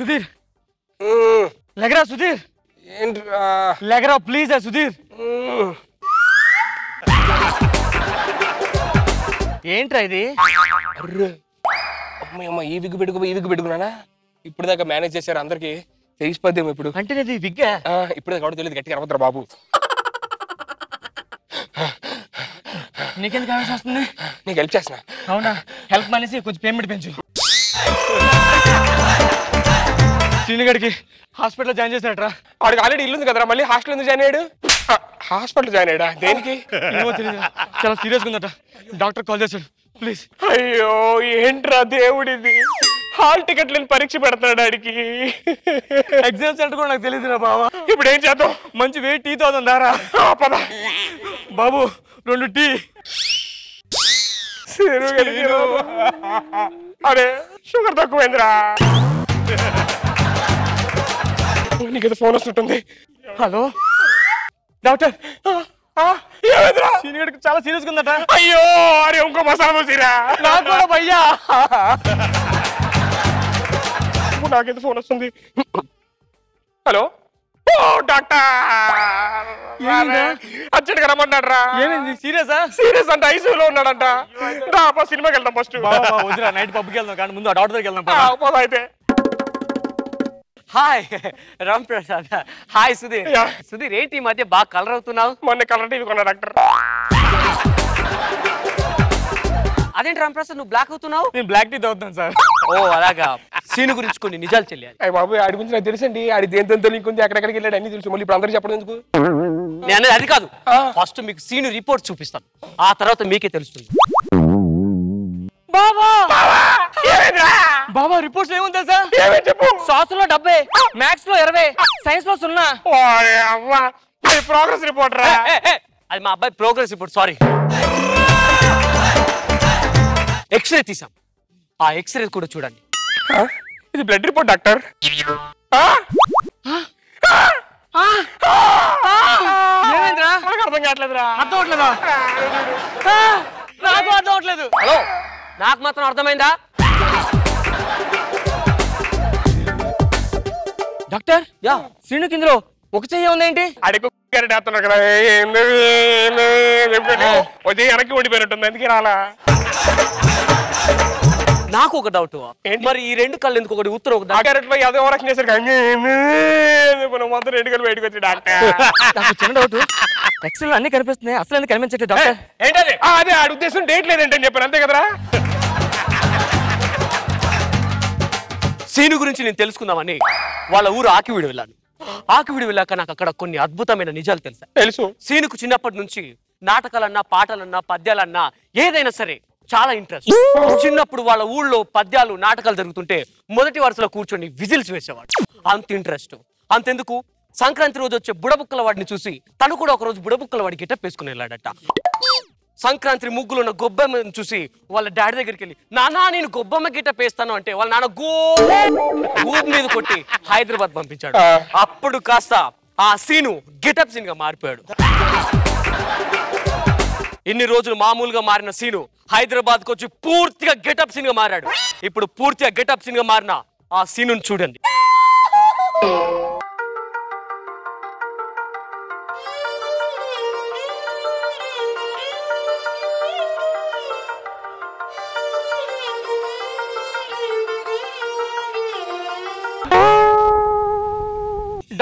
Sudheer లేకరా Sudheer లేకరా please Sudheer ఏంట్రా ఇది అమ్మ ఈ విగ్గు పెట్టుకున్నానా ఇప్పుడు దాకా మేనేజ్ చేశారు అందరికి తెలిసిపోద్దేమో ఇప్పుడు అంటే ఇది విగ్గా ఇప్పుడు దాకా తెలియదు గట్టిగా అరవద్దురా బాబు నీకెందుకు కావాల్సి వస్తుంది నీకు హెల్ప్ చేస్తున్నా అవునా హెల్ప్ మానేసి కొంచెం పేమెంట్ పెంచు శ్రీనిగడికి హాస్పిటల్ జాయిన్ చేశాడరా వాడికి ఆల్రెడీ ఇల్లు ఉంది కదరా మళ్ళీ హాస్టల్ ఎందుకు జాయిన్ అయ్యాడు హాస్పిటల్ జాయిన్ అయ్యాడా దేనికి ఏమో తెలియదు చాలా సీరియస్గా ఉందట డాక్టర్ కాల్ చేశాడు ప్లీజ్ అయ్యో ఏంట్రా దేవుడిది హాల్ టికెట్లను పరీక్ష పెడతాడు ఆడికి ఎగ్జామ్ సెంటర్ కూడా నాకు తెలియదురా బాబా ఇప్పుడు ఏం చేద్దాం మంచి వెయిట్ టీ తోందారా పద బాబు 2 టీ అరే షుగర్ తక్కువైందిరా నీకేదో ఫోన్ వస్తుంటుంది హలో డాక్టర్ సీనియర్కి చాలా సీరియస్గా ఉందట అయ్యో అరే ఇంకో మసాలా పోసిరా నాకు కూడా భయ్యా నాకేదో ఫోన్ వస్తుంది హలో డాక్టర్ అర్జెంట్ గా రమ్మన్నాడు రా ఏమైంది సీరియస్ అంటే ఐసీయూలో ఉన్నాడంట సినిమాకి వెళ్దాం ఫస్ట్ వద్దురా నైట్ పబ్కి వెళ్దాం కానీ ముందు ఆ డాక్టర్ దగ్గరికి వెళ్దాం అయితే హాయ్ రామ్ ప్రసాద్ హాయ్ సుధీర్ సుధీర్ ఏంటి ఈ మధ్య బాగా కలర్ అవుతున్నావు మొన్న కలర్ టీవీ కొన్నా డాక్టర్ అదేంటి రామ్ ప్రసాద్ నువ్వు బ్లాక్ అవుతున్నావు నేను బ్లాక్ టీ తాగుతాను సార్ ఓ అలాగా సీను గురించి కొన్ని నిజాలు తెలియాలి అయ్య బాబు ఆడి గురించి నాకు తెలుసండి ఆడి దేంతో లింక్ ఉంది ఎక్కడెక్కడికి వెళ్ళాడు అన్ని తెలుసు మళ్ళీ ఇప్పుడు అందరూ చెప్పడం ఎందుకు నేను అనేది అది కాదు ఫస్ట్ మీకు సీను రిపోర్ట్ చూపిస్తాను ఆ తర్వాత మీకే తెలుస్తుంది బాబా రిపోర్ట్స్ ఏముంది సార్ చెప్పు సాస్ లో 70 మ్యాథ్స్ లో 20 సైన్స్ లో 0 ప్రోగ్రెస్ రిపోర్ట్ రా అది మా అబ్బాయి ప్రోగ్రెస్ రిపోర్ట్ సారీ ఎక్స్రే తీసాం ఆ ఎక్స్రే కూడా చూడండి ఇది బ్లడ్ రిపోర్ట్ డాక్టర్ ఏమైందిరా అర్థం కావట్లేదురా అర్థం అవట్లేదా నాకు అర్థం అవట్లేదు హలో నాకు మాత్రం అర్థమైందా డాక్టర్ యా శ్రీనుకి ఇందులో ఒక చెయ్యి ఉందేంటి అడిగి వేస్తున్నాడు కదా వచ్చి వెనక్కి ఉండిపోయినట్టుంది అందుకే రాలా నాకు ఒక డౌట్ మరి ఈ 2 కళ్ళు ఎందుకు ఒకటి ఉత్తరం ఒక క్యారెట్ అదే ఓవరాక్షన్ చేశారు మొత్తం 2 కళ్ళు బయటకు వచ్చి డాక్టర్ నాకు చిన్న డౌట్ ఎక్స్రేలో అన్ని కనిపిస్తున్నాయి అసలు ఎందుకు కనిపించట్లేదు డాక్టర్ ఏంటది అదే ఆడి ఉద్దేశం డేట్ లేదంటే చెప్పాను అంతే కదరా సీను గురించి నేను తెలుసుకుందామని వాళ్ళ ఊరు ఆకివీడు వెళ్ళాను ఆకివీడు వెళ్ళాక నాకు అక్కడ కొన్ని అద్భుతమైన నిజాలు తెలుసు సీనుకు చిన్నప్పటి నుంచి నాటకాలన్నా పాటలన్నా పద్యాలన్నా ఏదైనా సరే చాలా ఇంట్రెస్ట్ చిన్నప్పుడు వాళ్ళ ఊళ్ళో పద్యాలు నాటకాలు జరుగుతుంటే మొదటి వరుసలో కూర్చొని విజిల్స్ వేసేవాడు అంత ఇంట్రెస్ట్ అంతెందుకు సంక్రాంతి రోజు వచ్చే బుడబుక్కల వాడిని చూసి తను కూడా ఒక రోజు బుడబుక్కల వాడి గెటప్ వేసుకుని వెళ్ళాడట సంక్రాంతి ముగ్గులు ఉన్న గొబ్బెమ్మను చూసి వాళ్ళ డాడీ దగ్గరికి వెళ్ళి నానా నేను గొబ్బెమ్మ గెటప్ వేస్తాను అంటే వాళ్ళ నాన్న ఊపు మీద కొట్టి హైదరాబాద్ పంపించాడు అప్పుడు కాస్త ఆ సీను గెటప్ సీన్ గా మారిపోయాడు ఇన్ని రోజులు మామూలుగా మారిన సీను హైదరాబాద్ కు వచ్చి పూర్తిగా గెటప్ సీన్ గా మారాడు ఇప్పుడు పూర్తిగా గెటప్ సీన్ గా మారిన ఆ సీనుని చూడండి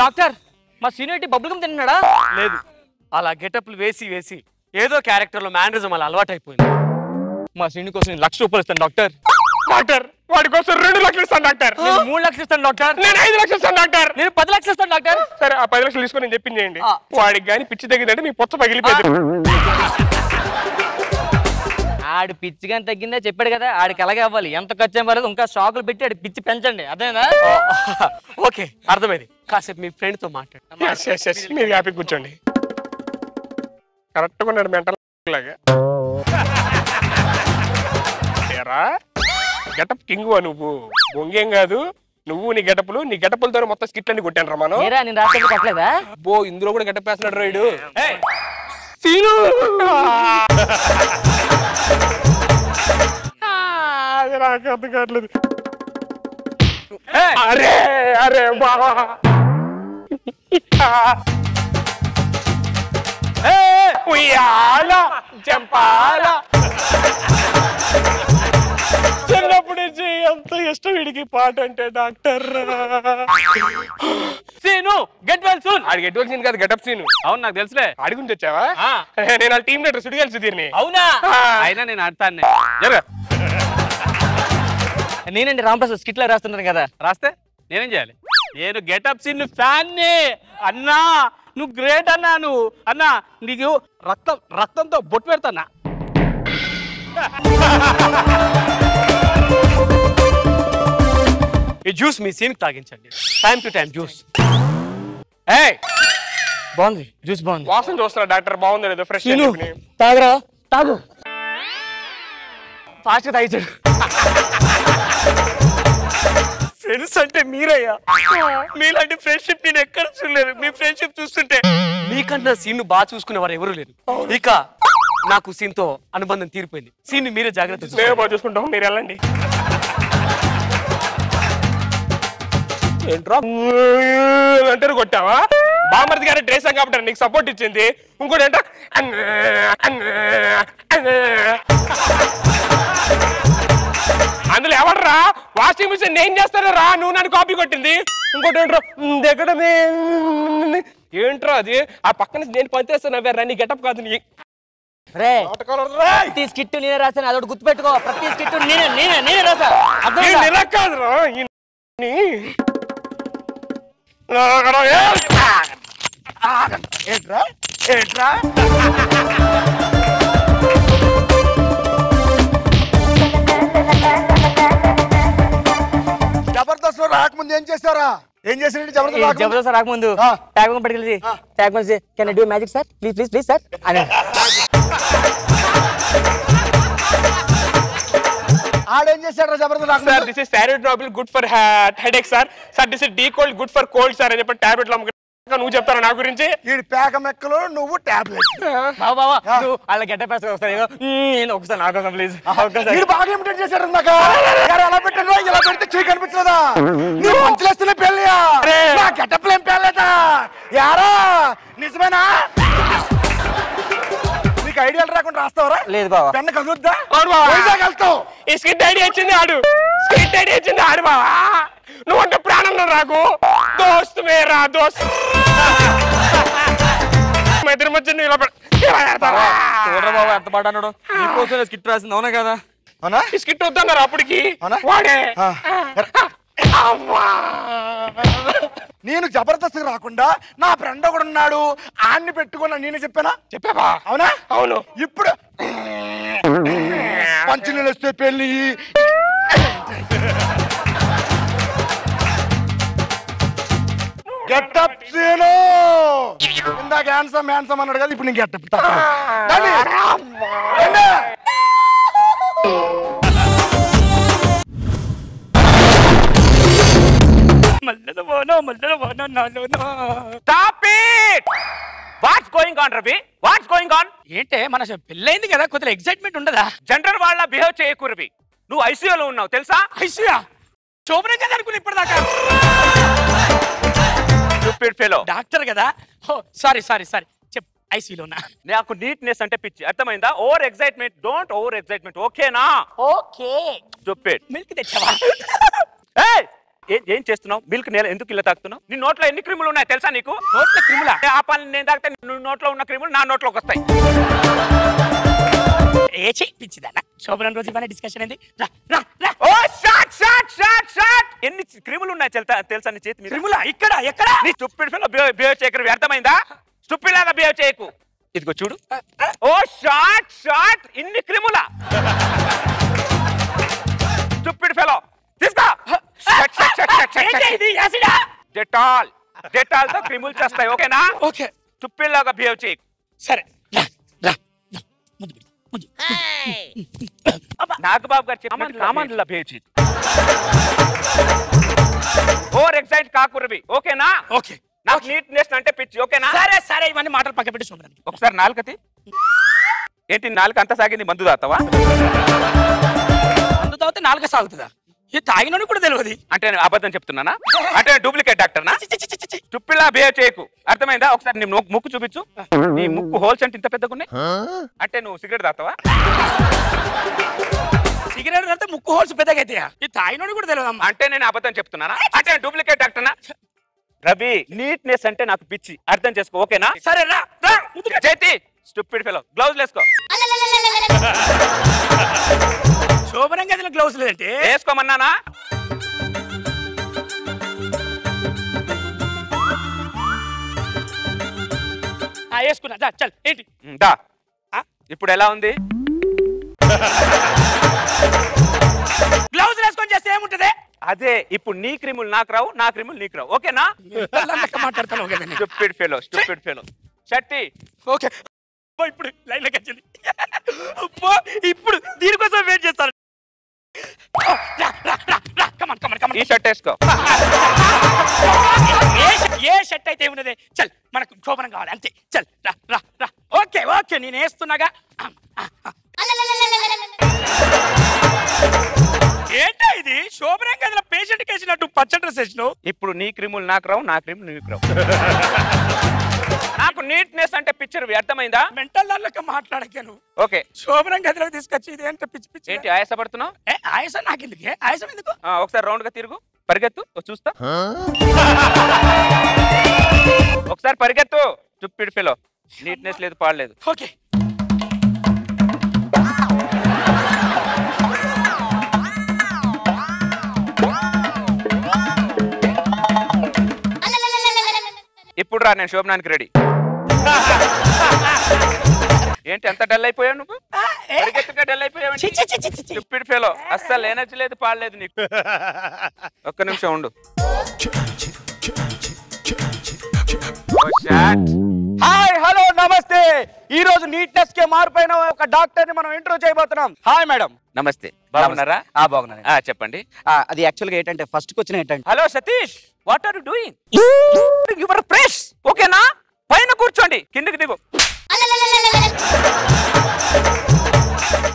డాక్టర్ మా సీనియర్ బబుల్ గమ్ తిన్నాడా లేదు అలా గెటప్లు వేసి వేసి ఏదో క్యారెక్టర్ లో మేనరిజం అలా అలవాటైపోయింది మా సీనియర్ కోసం నేను ₹1,00,000 ఇస్తాను డాక్టర్ డాక్టర్ వాడి కోసం 2 లక్షలు ఇస్తాను డాక్టర్ నేను 3 లక్షలు ఇస్తాను డాక్టర్ నేను 5 లక్షలు ఇస్తాను డాక్టర్ నేను 10 లక్షలు ఇస్తాను డాక్టర్ సరే ఆ 10 లక్షలు తీసుకొని నేను చెప్పింది చేయండి వాడికి కానీ పిచ్చి తగ్గిందంటే మీ పొచ్చ పగిలిపోయింది ఆడు పిచ్చి కానీ తగ్గిందా చెప్పాడు కదా ఆడికి అలాగే అవ్వాలి ఎంత ఖర్చు అవ్వలేదు ఇంకా షాకులు పెట్టి ఆడికి పిచ్చి పెంచండి అదేనా ఓకే అర్థమైంది కాసేపు మీ ఫ్రెండ్ తో మాట్లాడు మీరు హ్యాపీ కూర్చోండి కరెక్ట్గా ఉన్నాడు మెంటల్ లాగా గెటప్ కింగ్ నువ్వు బొంగేం కాదు నువ్వు నీ గెటప్లు నీ గెటప్లతో మొత్తం స్కిట్లన్నీ కొట్టాను రా మనం నేను రాష్ట్రం కొట్టలేదా బో ఇందులో కూడా గెటప్ వేస్తున్నాడు రాయుడు అది నాకు అర్థం కావట్లేదు అరే అరే బావా ఉయ్యాల జంపాల చిన్నప్పటి నుంచి ఎంత ఇష్టం వీడికి పాట అంటే doctor Seenu get well soon. ఆడికి ఎటువంటి సీన్ కాదు గెటప్ సీన్. అవును నాకు తెలుసులే. ఆడి గురించి వచ్చావా? నేను వాళ్ళ టీం లీడర్ సుడిగాలి సుధీర్ని. అవునా? అయినా నేను ఆడతాను. జరగ నేనండి రాంప్రసాద్ స్కిట్ లో రాస్తున్నాను కదా. రాస్తే నేనేం చేయాలి? నేను గెటప్ సీన్ ఫ్యాన్ ని అన్నా. నువ్వు గ్రేట్ అన్నా. నువ్వు అన్నా నీకు రక్తంతో బొట్టు పెడతానా? ఈ జ్యూస్ మీ సీన్ తాగించండి. Time to time juice. బాగుంది జ్యూస్ బాగుంది. వాసన చూస్తున్నా డాక్టర్ బాగుంది లేదో ఫ్రెష్ తాగరా తాగు ఫాస్ట్ గా తాగించాడు. ఫ్రెండ్స్ అంటే మీరయ్యా. మీలాంటి ఫ్రెండ్షిప్ నేను ఎక్కడ చూడలేదు. మీ ఫ్రెండ్షిప్ చూస్తుంటే మీకన్నా సీన్ బాగా చూసుకునేవారు ఎవరు లేరు. ఇక నాకు సీన్ తో అనుబంధం తీరిపోయింది. సీన్ మీరే జాగ్రత్త మేము బాగా చూసుకుంటాం, మీరు వెళ్ళండి. ఏంట్రా అంటారు కొట్టావా? బామర్ది గారి డ్రెస్ కాబట్టి నీకు సపోర్ట్ ఇచ్చింది. ఇంకోటి ఏంటో అందులో ఎవర్రా వాషింగ్ మిషన్ నేను చేస్తాను రా, నువ్వు నన్ను కాపీ కొట్టింది. ఇంకోటి ఏంట్రా దగ్గడమే ఏంట్రా అది ఆ పక్కన నేను పనిచేస్తాను రా, నీ గెటప్ కాదు నీ ప్రతి స్కిట్ నేనే రాశాను. అదొకటి గుర్తుపెట్టుకో. ప్రతి స్కిట్ నేనే రాసా. ఇలా కాదురా ఏంట్రా ఏంట్రా జబర్దస్త్ రాకముందు ఏం చేస్తారా? ఏం చేసినట్టు జబర్దస్త్ రాకముందు ట్యాగ్ పట్టుకెళ్ళి tag can I do magic sir please please please sir అని. ఆడేం చేశాడు జబర్దస్త్? సార్ దిస్ ఇస్ సారిడ్రోపిల్ good for headache sir. Sir this is D cold good for cold sir అని చెప్పి టాబ్లెట్లు అమ్ముకుంటా. నువ్వు చెప్తారా నా గురించి? ఈ పేక మెక్కలు నువ్వు టాబ్లెట్. బాబా వాళ్ళ గెటప్ వస్తాను ఒకసారి నా కోసం ప్లీజ్. మీరు బాగా ఇమిటేట్ చేశారు. ఇందాక ఎలా పెట్టారా? ఇలా పెడితే చెయ్యి కనిపించలేదా? నువ్వు మంచులేస్తూనే పెళ్ళియా? నా గెటప్లు ఏం పెళ్ళలేదా? యారా నిజమేనా? నీకు ఐడియాలు రాకుండా రాస్తావరా? లేదు బాబా. పెన్న కదులుద్దా? వైజాగ్ వెళ్తావు. ఈ స్కిట్ ఐడియా ఇచ్చింది ఆడు. స్కిట్ ఐడియా ఇచ్చింది ఆడు బావా. నువ్వు అంటే ప్రాణం నాకు దోస్త్ మేరా దోస్త్. మెదరు మధ్య చూడరా బాబా ఎంత పాట అన్నాడు. నీకోసం స్కిట్ రాసింది. అవునా కదా? అవునా? ఈ స్కిట్ వద్దన్నారు అప్పటికి వాడే. నేను జబర్దస్త్ రాకుండా నా ఫ్రెండ్ ఒకడు ఉన్నాడు, ఆడిని పెట్టుకున్నా. నేను చెప్పావా? అవునా? అవును. ఇప్పుడు పంచులు వస్తే పెళ్ళి గెటప్ సీను. ఇందాక హ్యాండ్సమ్ హ్యాండ్సమ్ అన్నాడు కదా, ఇప్పుడు నేను getup. What's going on Ravi? What's going on? ఏంటే మన పెళ్ళైంది కదా, కొద్దిగా ఎక్సైట్మెంట్ ఉండదా? జనరల్ వాళ్ళ బిహేవ్ చేయకు రవి. నువ్వు ఐసీయూలో ఉన్నావు తెలుసా? ఐసీయూ శోభనం కదా అనుకుని ఇప్పటిదాకా. డాక్టర్ కదా. సారీ సారీ సారీ చెప్పు. ఐసీయూలో ఉన్నా. నాకు నీట్నెస్ అంటే పిచ్చి, అర్థమైందా? Over excitement. Don't over excitement. ఓకేనా? ఓకే. చూపెట్. మిల్క్ తెచ్చావా? ఏం చేస్తున్నావు? మిల్క్ నేల ఎందుకు ఇలా తాగుతున్నావు? నీ నోట్లో ఎన్ని క్రిములు ఉన్నాయి తెలుసా నీకు? నోట్లో క్రిములా? ఆ పని నేను తాగితే నువ్వు నోట్లో ఉన్న క్రిములు నా నోట్లోకి వస్తాయి. పిచ్చిదానా శోభనం రోజు ఇవన్నీ డిస్కషన్ ఏంది? ఎన్ని క్రిములు ఉన్నాయి తెలుసా నీ చేతి మీద? క్రిములా? ఇక్కడ ఎక్కడ? నీ స్టూపిడ్ ఫెలో బిహేవ్ చేయకు. అర్థమైందా? స్టూపిడ్ లాగా బిహేవ్ చేయకు. ఇదిగో చూడు. ఓ షార్ట్ షార్ట్ ఇన్ని క్రిములా? స్టూపిడ్ ఫెలో తీసుకో. డెటాల్. డెటాల్ తో క్రిములు చేస్తాయి. ఓకేనా? ఓకే. స్టూపిడ్ లాగా బిహేవ్ చేయకు. సరే. నాగబాబు గారు చెప్పినట్టు కామన్లా బిహేవ్ చేయి. ఓవర్ ఎక్సైట్ కాకురవి. ఓకేనా? ఓకే. నాకు నీట్నెస్ అంటే పిచ్చి. ఓకేనా? సరే సరే ఇవన్నీ మాటలు పక్క పెట్టి చూడండి. ఒకసారి నాలుకతి. ఏంటి నాలుక అంతా సాగింది? మందు తాగుతావా? మందు తాగితే నాలుక సాగుతుందా? ఈ తాగినోని కూడా తెలియదు. అంటే నేను అబద్ధం చెప్తున్నానా? అంటే డూప్లికేట్ డాక్టర్నా? చుప్పిలా బిహేవ్ చేయకు, అర్థమైందా? ఒకసారి నీ ముక్కు చూపించు. నీ ముక్కు హోల్స్ అంటే ఇంత పెద్దగా ఉన్నాయి. అంటే నువ్వు సిగరెట్ తాగుతావా? సిగరెట్ తాగితే ముక్కు హోల్స్ పెద్దగా అయితే ఈ తాగినోని కూడా తెలియదు. అంటే నేను అబద్ధం చెప్తున్నానా? అంటే డూప్లికేట్ డాక్టర్నా? రవి, నీట్నెస్ అంటే నాకు పిచ్చి, అర్థం చేసుకో, ఓకేనా? సరే రా చేతి స్టూపిడ్ ఫెలో, గ్లౌజ్ వేసుకో. శోభనం గదిలో గ్లౌస్ లేదంటే వేసుకోమన్నానా? వేసుకున్నా. చల్ ఏంటి దా. ఇప్పుడు ఎలా ఉంది? గ్లౌజ్ వేసుకొని చేస్తే ఏముంటది? అదే, ఇప్పుడు నీ క్రిములు నాకు రావు, నా క్రిములు నీకు రావు, ఓకేనా? మాట్లాడతాను. Stupid fellow. షట్టి ఓకే, ఇప్పుడు లైన్లోకి వచ్చింది. ఇప్పుడు దీనికోసం వెయిట్ చేస్తాను. ఈ షర్ట్ వేసుకో. ఏ షర్ట్ అయితే ఏమున్నది? చల్, మనకు శోభనం కావాలి అంతే. చల్ రా రా రా. ఓకే ఓకే, నేను వేస్తున్నాగా. ఏంటో ఇది శోభనం గదిలో పేషెంట్ కేసినట్టు పచ్చ డ్రెస్ వేసినావు. ఇప్పుడు నీ క్రిములు నాకు రావు, నా క్రిములు నీకు రావు. నాకు నీట్నెస్ అంటే పిక్చర్ అర్థమైందా? మెంటల్ దానిలోకి మాట్లాడకే నువ్వు. ఓకే, శోభనం గదిలో తీసుకొచ్చి ఇది ఏంటో పిచ్చి పిచ్చి. ఏంటి ఆయాసపడుతున్నావు? ఆయాసం నాకు ఎందుకే? ఆయాసం ఎందుకు? ఒకసారి రౌండ్ గా తిరుగు, పరిగెత్తు, చూస్తా. ఒకసారి పరిగెత్తు. స్టూపిడ్ ఫెలో, నీట్నెస్ లేదు, పాడలేదు. ఓకే, ఇప్పుడు రా, నేను శోభనానికి రెడీ. ఏంటి ఎంత డల్ అయిపోయావు నువ్వు? పరిగెత్తుగా డల్ అయిపోయావు. స్టూపిడ్ ఫెలో, అస్సలు ఎనర్జీ లేదు, పాడలేదు నీకు. ఒక్క నిమిషం ఉండు. హాయ్, హలో, నమస్తే. ఈ రోజు నీట్నెస్ కే మారిపోయిన ఒక డాక్టర్ ని మనం ఇంటర్వ్యూ చేయబోతున్నాం. Hi madam. నమస్తే, బాగున్నారా? బాగున్నాను. చెప్పండి. అది యాక్చువల్ గా ఏంటంటే ఫస్ట్ క్వశ్చన్ ఏంటంటే, hello Satish, what are you doing? Your fresh, ఓకేనా? పైన కూర్చోండి, కిందకి దిగు.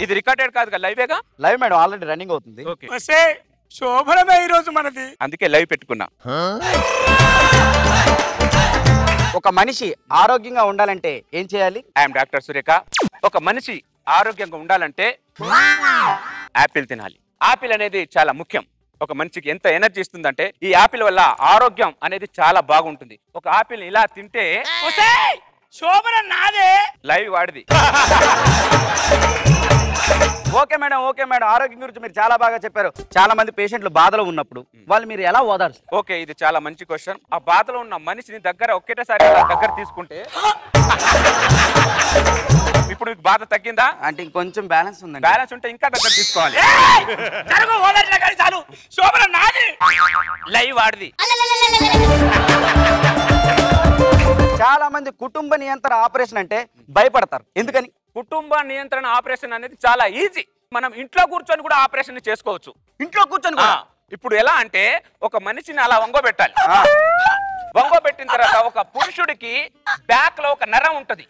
ఇది రికార్డెడ్ కాదు, లైవేగా? లైవ్ మేడం, ఆల్రెడీ రన్నింగ్ అవుతుంది. ఓకే, శోభనమే ఈ రోజు మనది. అందుకే లైవ్ పెట్టుకున్నా. ఒక మనిషి ఆరోగ్యంగా ఉండాలంటే ఏం చేయాలి? I'm doctor Surekha. ఒక మనిషి ఆరోగ్యంగా ఉండాలంటే యాపిల్ తినాలి. ఆపిల్ అనేది చాలా ముఖ్యం. ఒక మనిషికి ఎంత ఎనర్జీ ఇస్తుందంటే ఈ ఆపిల్ వల్ల ఆరోగ్యం అనేది చాలా బాగుంటుంది. ఒక ఆపిల్ ఇలా తింటే శోభన నాదే, లైవ్ వాడిది. ఓకే మేడం, ఓకే మేడం, ఆరోగ్యం గురించి మీరు చాలా బాగా చెప్పారు. చాలా మంది పేషెంట్లు బాధలో ఉన్నప్పుడు వాళ్ళు మీరు ఎలా ఓదార్స్తారు? ఓకే, ఇది చాలా మంచి క్వశ్చన్. ఆ బాధలో ఉన్న మనిషిని దగ్గర ఒకేసారి దగ్గర తీసుకుంటే ఇప్పుడు మీకు బాధ తగ్గిందా? అంటే ఇంకొంచెం బ్యాలెన్స్ ఉందండి. బ్యాలెన్స్ ఉంటే ఇంకా దగ్గర తీసుకోవాలి. చాలు. శోభన నాదే, లైవ్ వాడిది. చాలా మంది కుటుంబ నియంత్రణ ఆపరేషన్ అంటే భయపడతారు. ఎందుకని? కుటుంబ నియంత్రణ ఆపరేషన్ అనేది చాలా ఈజీ. మనం ఇంట్లో కూర్చొని కూడా ఆపరేషన్ చేసుకోవచ్చు. ఇంట్లో కూర్చొని కూడా? ఇప్పుడు ఎలా అంటే ఒక మనిషిని అలా వంగోబెట్టాలి. వంగోబెట్టిన తర్వాత ఒక పురుషుడికి బ్యాక్ లో ఒక నరం ఉంటది,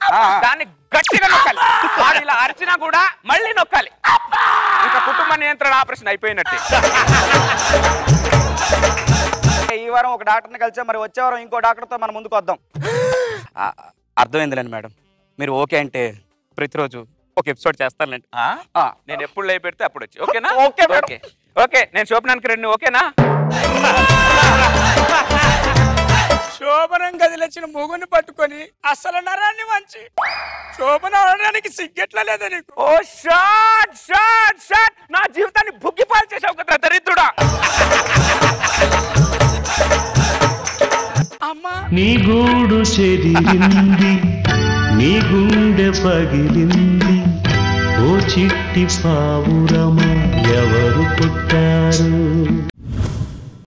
దాన్ని గట్టిగా నొక్కాలి. వాడు ఇలా అరిచినా కూడా మళ్ళీ నొక్కాలి. ఇంకా కుటుంబ నియంత్రణ ఆపరేషన్ అయిపోయినట్టే. ఈ వారం ఒక డాక్టర్ని కలిసాం, మరి వచ్చే వారం ఇంకో డాక్టర్తో మనం ముందుకు వద్దాం. అర్థమైందిలేండి మేడం, మీరు ఓకే అంటే ప్రతిరోజు ఒక ఎపిసోడ్ చేస్తానులేండి. నేను ఎప్పుడు లైవ్ పెడితే అప్పుడు వచ్చి, ఓకేనా? ఓకే ఓకే ఓకే, నేను శోభనానికి రండి, ఓకేనా? శోభనం గదిలో వచ్చిన మొగుని పట్టుకొని అసలు నరాన్ని మంచి శోభన అనడానికి సిగ్గెట్లా లేదా నీకు? ఓ షాట్ షాట్ షాట్, నా జీవితాన్ని బుగ్గిపాలు చేసావు కదా దరిద్రుడా. అమ్మా, నీ గూడు చెదిరింది, నీ గుండె పగిలింది, ఓ చిట్టి పావురమ ఎవరు పుట్టారు?